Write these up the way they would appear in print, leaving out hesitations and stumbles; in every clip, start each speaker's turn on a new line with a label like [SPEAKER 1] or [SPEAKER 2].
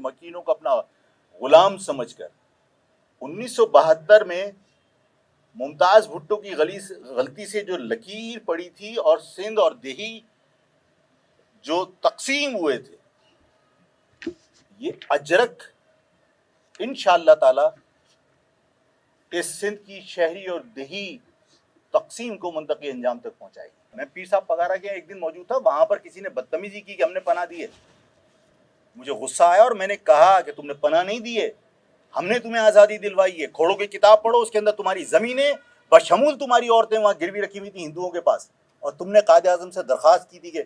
[SPEAKER 1] مکینوں کو اپنا غلام سمجھ کر 1972 میں ممتاز بھٹو کی غلطی سے جو لکیر پڑی تھی اور سندھ اور دیہی جو تقسیم ہوئے تھے، یہ اجرک انشاءاللہ تعالی اس سندھ کی شہری اور دیہی تقسیم کو منطقی انجام تک پہنچائے گی۔ میں پیر صاحب پگارا کے ایک دن موجود تھا، وہاں پر کسی نے بدتمیزی کی کہ ہم نے پناہ دی ہے۔ مجھے غصہ آیا اور میں نے کہا کہ تم نے پناہ نہیں دی ہے، ہم نے تمہیں آزادی دلوائی ہے۔ کھوڑوں کی کتاب پڑھو، اس کے اندر تمہاری زمینیں بشمول تمہاری عورتیں وہاں گروی رکھی ہوئی تھیں ہندوؤں کے پاس، اور تم نے قائد اعظم سے درخواست کی تھی کہ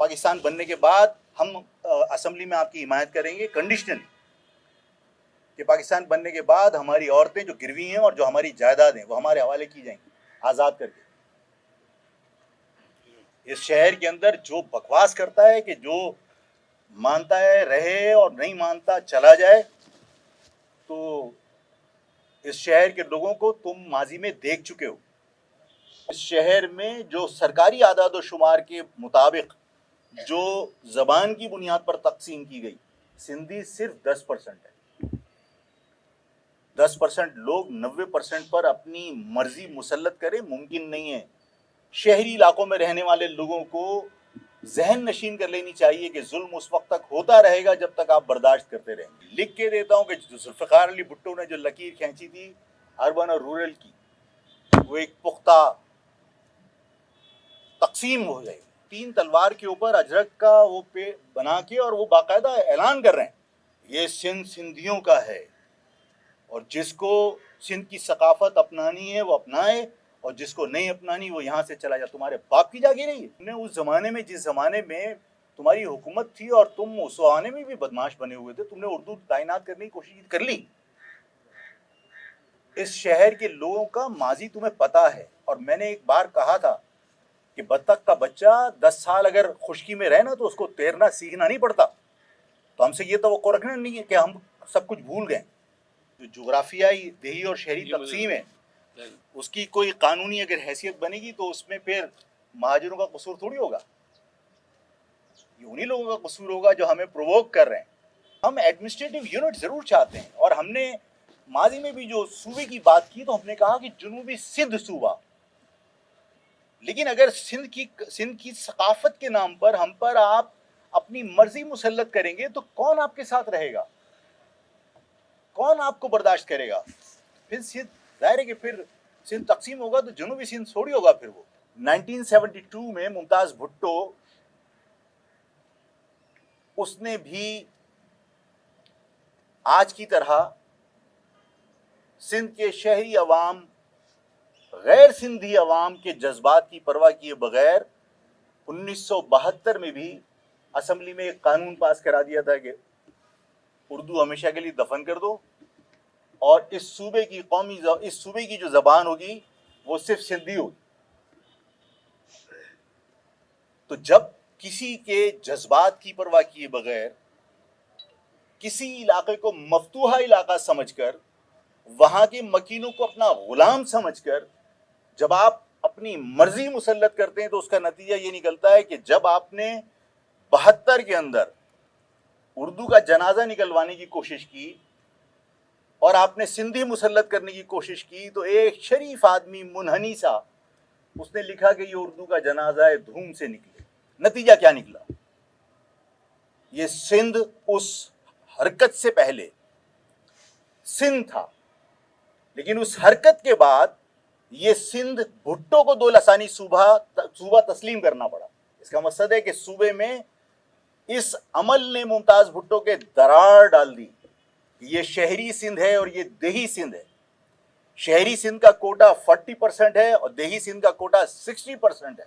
[SPEAKER 1] پاکستان بننے کے بعد ہم اسمبلی میں آپ کی حمایت کریں گے کنڈیشنل، کہ پاکستان بننے کے بعد ہماری عورتیں جو گروی ہیں اور جو ہماری جائیداد ہیں وہ ہمارے حوالے کی جائیں گی آزاد کر کے۔ اس شہر کے اندر جو بکواس کرتا ہے کہ جو مانتا ہے رہے اور نہیں مانتا چلا جائے، تو اس شہر کے لوگوں کو تم ماضی میں دیکھ چکے ہو۔ اس شہر میں جو سرکاری اعداد و شمار کے مطابق جو زبان کی بنیاد پر تقسیم کی گئی، سندھی صرف 10% ہے۔ 10% لوگ 90% پر اپنی مرضی مسلط کرے ممکن نہیں ہے۔ شہری علاقوں میں رہنے والے لوگوں کو ذہن نشین کر لینی چاہیے کہ ظلم اس وقت تک ہوتا رہے گا جب تک آپ برداشت کرتے رہیں گے۔ لکھ کے دیتا ہوں کہ ذوالفقار علی بھٹو نے جو لکیر کھینچی تھی اربن اور رورل کی، وہ ایک پختہ تقسیم ہو جائے گی۔ 3 تلوار کے اوپر اجرک کا وہ پہ بنا کے، اور وہ باقاعدہ اعلان کر رہے ہیں یہ سندھ سندھیوں کا ہے، اور جس کو سندھ کی ثقافت اپنانی ہے وہ اپنائے، اور جس کو نہیں اپنانی وہ یہاں سے چلا جائے۔ تمہارے باپ کی جاگیر نہیں ہے۔ تم نے اس زمانے میں، جس زمانے میں تمہاری حکومت تھی اور تم اس زمانے میں بھی بدماش بنے ہوئے تھے، تم نے اردو تعینات کرنے کی کوشش کر لی۔ اس شہر کے لوگوں کا ماضی تمہیں پتا ہے، اور میں نے ایک بار کہا تھا کہ بطخ کا بچہ 10 سال اگر خشکی میں رہے نا تو اس کو تیرنا سیکھنا نہیں پڑتا۔ تو ہم سے یہ توقع رکھنا نہیں ہے کہ ہم سب کچھ بھول گئے۔ جو جغرافیائی دیہی اور شہری تقسیم ہے، اس کی کوئی قانونی اگر حیثیت بنے گی تو اس میں پھر مہاجروں کا قصور تھوڑی ہوگا، یہ انہی لوگوں کا قصور ہوگا جو ہمیں پرووک کر رہے ہیں۔ ہم ایڈمنسٹریٹو یونٹ ضرور چاہتے ہیں، اور ہم نے ماضی میں بھی جو صوبے کی بات کی تو ہم نے کہا کہ جنوبی سندھ صوبہ، لیکن اگر سندھ کی ثقافت کے نام پر ہم پر آپ اپنی مرضی مسلط کریں گے تو کون آپ کے ساتھ رہے گا؟ کون آپ کو برداشت کرے گا؟ پھر سندھ ظاہر ہے کہ پھر سندھ تقسیم ہوگا تو جنوبی سندھ تھوڑی ہوگا۔ پھر وہ 1972 میں ممتاز بھٹو، اس نے بھی آج کی طرح سندھ کے شہری عوام، غیر سندھی عوام کے جذبات کی پرواہ کیے بغیر 1972 میں بھی اسمبلی میں ایک قانون پاس کرا دیا تھا کہ اردو ہمیشہ کے لیے دفن کر دو، اور اس صوبے کی جو زبان ہوگی وہ صرف سندھی ہوگی۔ تو جب کسی کے جذبات کی پرواہ کیے بغیر کسی علاقے کو مفتوحہ علاقہ سمجھ کر، وہاں کے مکینوں کو اپنا غلام سمجھ کر جب آپ اپنی مرضی مسلط کرتے ہیں تو اس کا نتیجہ یہ نکلتا ہے کہ جب آپ نے 72 کے اندر اردو کا جنازہ نکلوانے کی کوشش کی اور آپ نے سندھی مسلط کرنے کی کوشش کی، تو ایک شریف آدمی منحنی سا اس نے لکھا کہ یہ اردو کا جنازہ ہے دھوم سے نکلے۔ نتیجہ کیا نکلا؟ یہ سندھ اس حرکت سے پہلے سندھ تھا، لیکن اس حرکت کے بعد یہ سندھ بھٹو کو دو لسانی صوبہ تسلیم کرنا پڑا۔ اس کا مقصد ہے کہ صوبے میں اس عمل نے ممتاز بھٹو کے دراڑ ڈال دی۔ یہ شہری سندھ ہے اور یہ دیہی سندھ ہے۔ شہری سندھ کا کوٹا 40% ہے اور دیہی سندھ کا کوٹا 60% ہے۔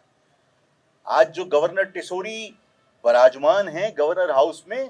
[SPEAKER 1] آج جو گورنر ٹیسوری براجمان ہیں گورنر ہاؤس میں،